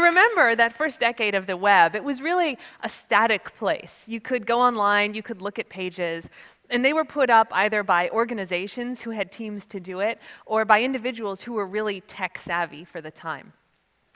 remember that first decade of the web, it was really a static place. You could go online, you could look at pages, and they were put up either by organizations who had teams to do it, or by individuals who were really tech savvy for the time.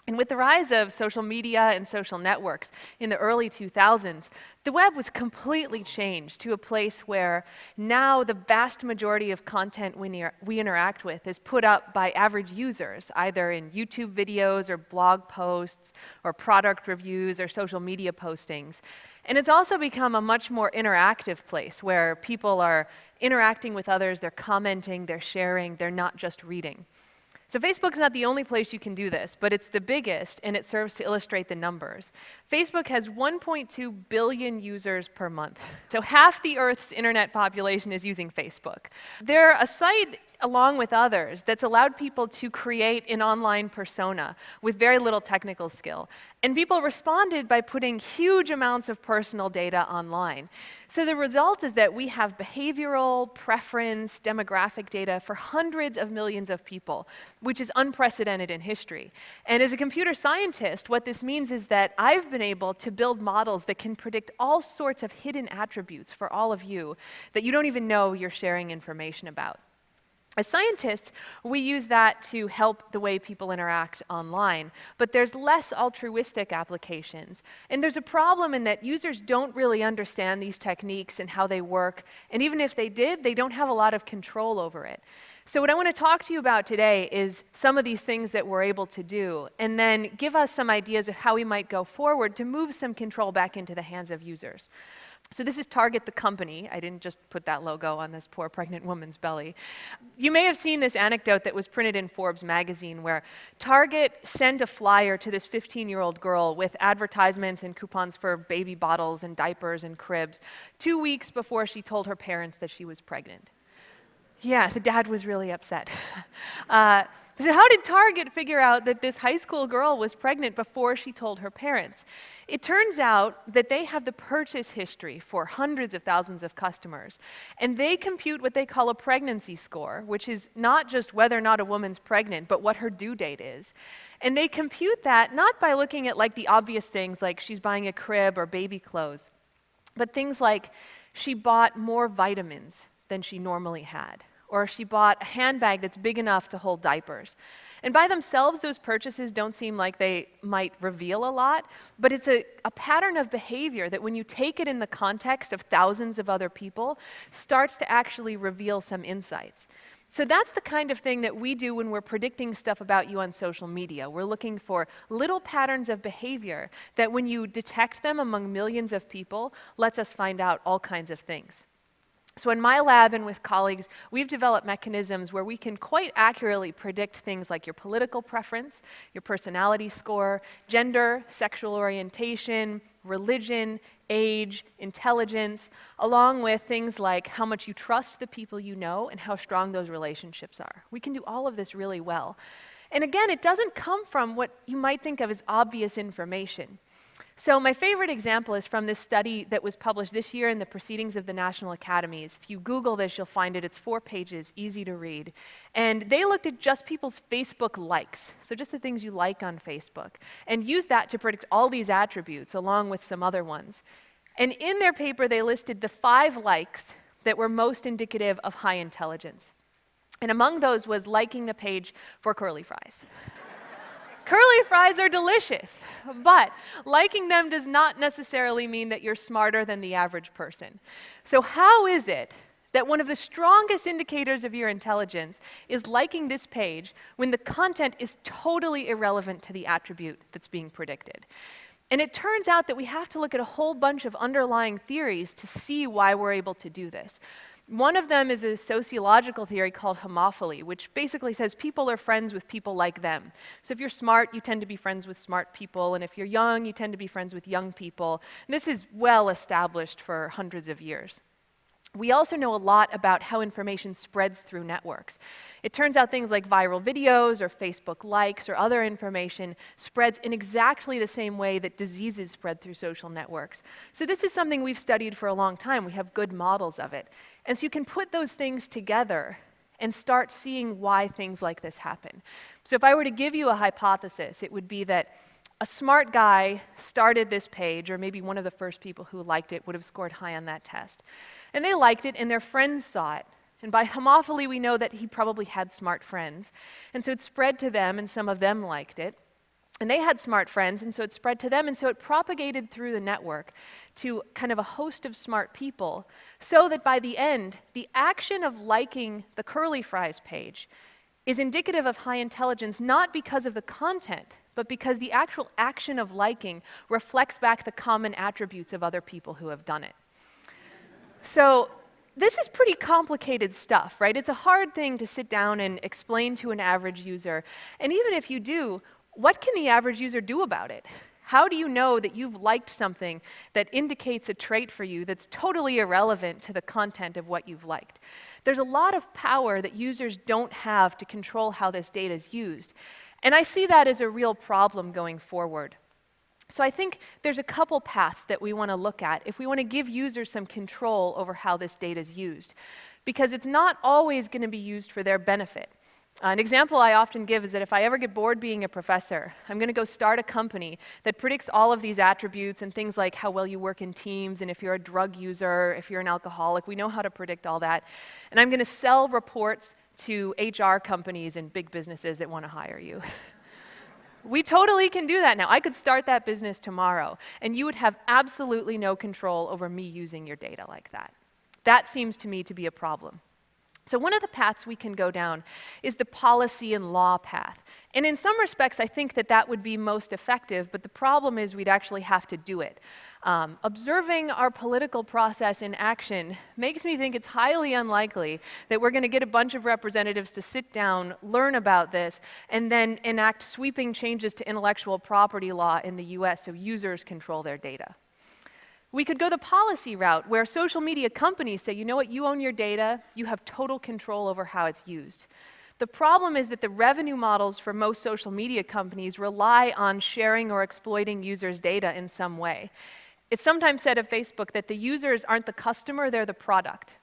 And with the rise of social media and social networks in the early 2000s, the web was completely changed to a place where now the vast majority of content we interact with is put up by average users, either in YouTube videos or blog posts or product reviews or social media postings. And it's also become a much more interactive place where people are interacting with others, they're commenting, they're sharing, they're not just reading. So Facebook's not the only place you can do this, but it's the biggest, and it serves to illustrate the numbers. Facebook has 1.2 billion users per month. So half the Earth's internet population is using Facebook. They're a site, along with others, that's allowed people to create an online persona with very little technical skill. And people responded by putting huge amounts of personal data online. So the result is that we have behavioral, preference, demographic data for hundreds of millions of people, which is unprecedented in history. And as a computer scientist, what this means is that I've been able to build models that can predict all sorts of hidden attributes for all of you that you don't even know you're sharing information about. As scientists, we use that to help the way people interact online, but there's less altruistic applications. And there's a problem in that users don't really understand these techniques and how they work, and even if they did, they don't have a lot of control over it. So what I want to talk to you about today is some of these things that we're able to do, and then give us some ideas of how we might go forward to move some control back into the hands of users. So this is Target the company. I didn't just put that logo on this poor pregnant woman's belly. You may have seen this anecdote that was printed in Forbes magazine where Target sent a flyer to this 15-year-old girl with advertisements and coupons for baby bottles and diapers and cribs 2 weeks before she told her parents that she was pregnant. Yeah, the dad was really upset. So how did Target figure out that this high school girl was pregnant before she told her parents? It turns out that they have the purchase history for hundreds of thousands of customers, and they compute what they call a pregnancy score, which is not just whether or not a woman's pregnant, but what her due date is. And they compute that not by looking at like the obvious things like she's buying a crib or baby clothes, but things like she bought more vitamins than she normally had, or she bought a handbag that's big enough to hold diapers. And by themselves, those purchases don't seem like they might reveal a lot, but it's a pattern of behavior that when you take it in the context of thousands of other people, starts to actually reveal some insights. So that's the kind of thing that we do when we're predicting stuff about you on social media. We're looking for little patterns of behavior that when you detect them among millions of people, lets us find out all kinds of things. So in my lab and with colleagues, we've developed mechanisms where we can quite accurately predict things like your political preference, your personality score, gender, sexual orientation, religion, age, intelligence, along with things like how much you trust the people you know and how strong those relationships are. We can do all of this really well. And again, it doesn't come from what you might think of as obvious information. So my favorite example is from this study that was published this year in the Proceedings of the National Academies. If you Google this, you'll find it. It's 4 pages, easy to read. And they looked at just people's Facebook likes, so just the things you like on Facebook, and used that to predict all these attributes along with some other ones. And in their paper, they listed the 5 likes that were most indicative of high intelligence. And among those was liking the page for curly fries. Curly fries are delicious, but liking them does not necessarily mean that you're smarter than the average person. So how is it that one of the strongest indicators of your intelligence is liking this page when the content is totally irrelevant to the attribute that's being predicted? And it turns out that we have to look at a whole bunch of underlying theories to see why we're able to do this. One of them is a sociological theory called homophily, which basically says people are friends with people like them. So if you're smart, you tend to be friends with smart people, and if you're young, you tend to be friends with young people. And this is well established for hundreds of years. We also know a lot about how information spreads through networks. It turns out things like viral videos or Facebook likes or other information spreads in exactly the same way that diseases spread through social networks. So this is something we've studied for a long time. We have good models of it. And so you can put those things together and start seeing why things like this happen. So if I were to give you a hypothesis, it would be that a smart guy started this page, or maybe one of the first people who liked it would have scored high on that test. And they liked it, and their friends saw it. And by homophily, we know that he probably had smart friends. And so it spread to them, and some of them liked it. And they had smart friends, and so it spread to them, and so it propagated through the network to kind of a host of smart people, so that by the end, the action of liking the curly fries page is indicative of high intelligence, not because of the content, but because the actual action of liking reflects back the common attributes of other people who have done it. So this is pretty complicated stuff, right? It's a hard thing to sit down and explain to an average user. And even if you do, what can the average user do about it? How do you know that you've liked something that indicates a trait for you that's totally irrelevant to the content of what you've liked? There's a lot of power that users don't have to control how this data is used. And I see that as a real problem going forward. So I think there's a couple paths that we want to look at if we want to give users some control over how this data is used, because it's not always going to be used for their benefit. An example I often give is that if I ever get bored being a professor, I'm going to go start a company that predicts all of these attributes and things like how well you work in teams, and if you're a drug user, if you're an alcoholic, we know how to predict all that. And I'm going to sell reports to HR companies and big businesses that want to hire you. We totally can do that now. I could start that business tomorrow, and you would have absolutely no control over me using your data like that. That seems to me to be a problem. So one of the paths we can go down is the policy and law path. And in some respects, I think that that would be most effective, but the problem is we'd actually have to do it. Observing our political process in action makes me think it's highly unlikely that we're going to get a bunch of representatives to sit down, learn about this, and then enact sweeping changes to intellectual property law in the US so users control their data. We could go the policy route, where social media companies say, you know what, you own your data, you have total control over how it's used. The problem is that the revenue models for most social media companies rely on sharing or exploiting users' data in some way. It's sometimes said of Facebook that the users aren't the customer, they're the product.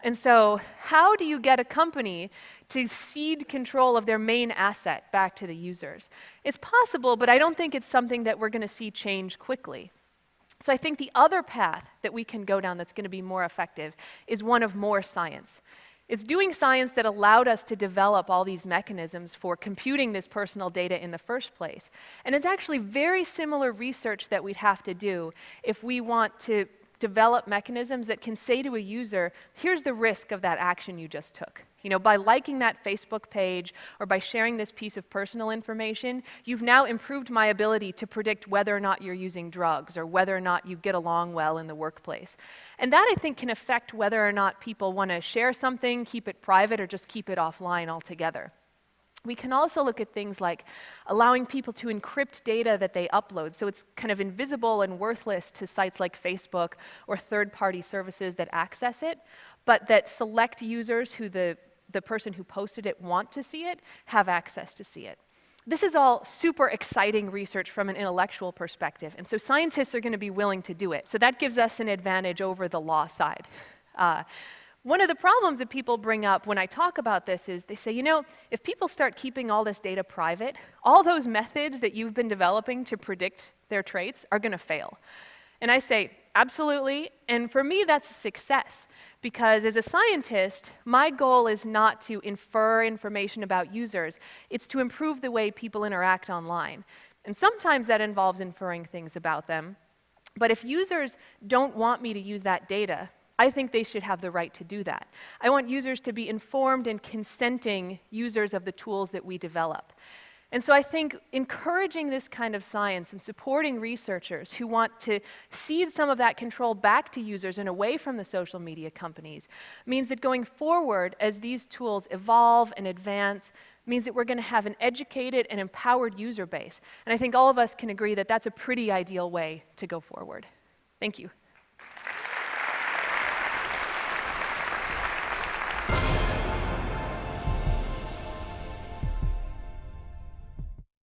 And so how do you get a company to cede control of their main asset back to the users? It's possible, but I don't think it's something that we're going to see change quickly. So I think the other path that we can go down that's going to be more effective is one of more science. It's doing science that allowed us to develop all these mechanisms for computing this personal data in the first place. And it's actually very similar research that we'd have to do if we want to develop mechanisms that can say to a user, here's the risk of that action you just took. You know, by liking that Facebook page or by sharing this piece of personal information, you've now improved my ability to predict whether or not you're using drugs or whether or not you get along well in the workplace. And that, I think, can affect whether or not people want to share something, keep it private, or just keep it offline altogether. We can also look at things like allowing people to encrypt data that they upload, so it's kind of invisible and worthless to sites like Facebook or third-party services that access it, but that select users who the person who posted it want to see it have access to see it. This is all super exciting research from an intellectual perspective, and so scientists are going to be willing to do it. So that gives us an advantage over the law side. One of the problems that people bring up when I talk about this is they say, you know, if people start keeping all this data private, all those methods that you've been developing to predict their traits are going to fail. And I say, absolutely, and for me that's a success, because as a scientist, my goal is not to infer information about users, it's to improve the way people interact online. And sometimes that involves inferring things about them, but if users don't want me to use that data, I think they should have the right to do that. I want users to be informed and consenting users of the tools that we develop. And so I think encouraging this kind of science and supporting researchers who want to cede some of that control back to users and away from the social media companies means that going forward, as these tools evolve and advance, means that we're going to have an educated and empowered user base. And I think all of us can agree that that's a pretty ideal way to go forward. Thank you.